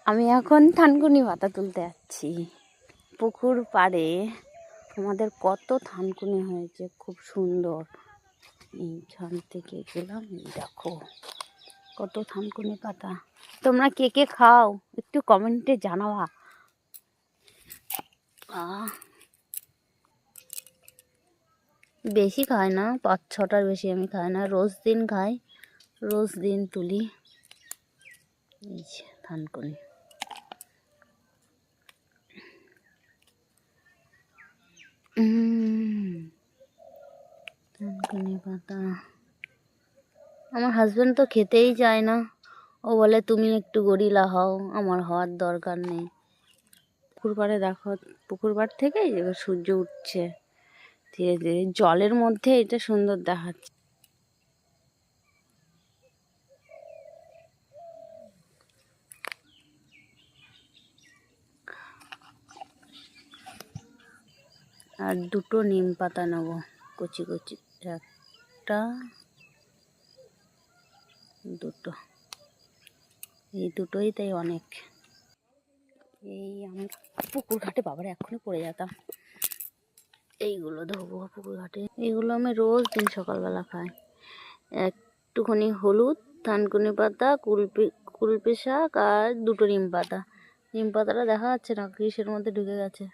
আমি এখন থানকুনি পাতা তুলতে যাচ্ছি পুকুর পাড়ে। আমাদের কত থানকুনি হয়েছে, খুব সুন্দর। এইখান থেকে গেলাম, দেখো কত থানকুনি পাতা। তোমরা কে কে খাও একটু কমেন্টে জানাবা। বেশি খাই না, 5-6টার বেশি আমি খাই না, রোজ দিন খাই, রোজ দিন তুলি। এই থানকুনি থানকুনি পাতা। আমার হাজব্যান্ড তো খেতেই চায় না, ও বলে তুমি একটু গরিলা হও, আমার হওয়ার দরকার নেই। পুকুর পাড়ে দেখো, পুকুর পাড় থেকে এবার সূর্য উঠছে ধীরে ধীরে, জলের মধ্যে এটা সুন্দর দেখাচ্ছে। আর দুটো নিম পাতা নেব, কচি কচি, একটা দুটো, এই দুটোই তাই অনেক। এই আমি পুকুর ঘাটে বাবারে এক্ষুনি পড়ে যেতাম। এইগুলো ধোবো পুকুর ঘাটে, এইগুলো আমি রোজ দিন সকালবেলা খাই। একটুখানি হলুদ, থানকুনি পাতা, কুলপি শাক আর দুটো নিম পাতা। নিম পাতাটা দেখা যাচ্ছে না, কিসের মধ্যে ঢুকে গেছে।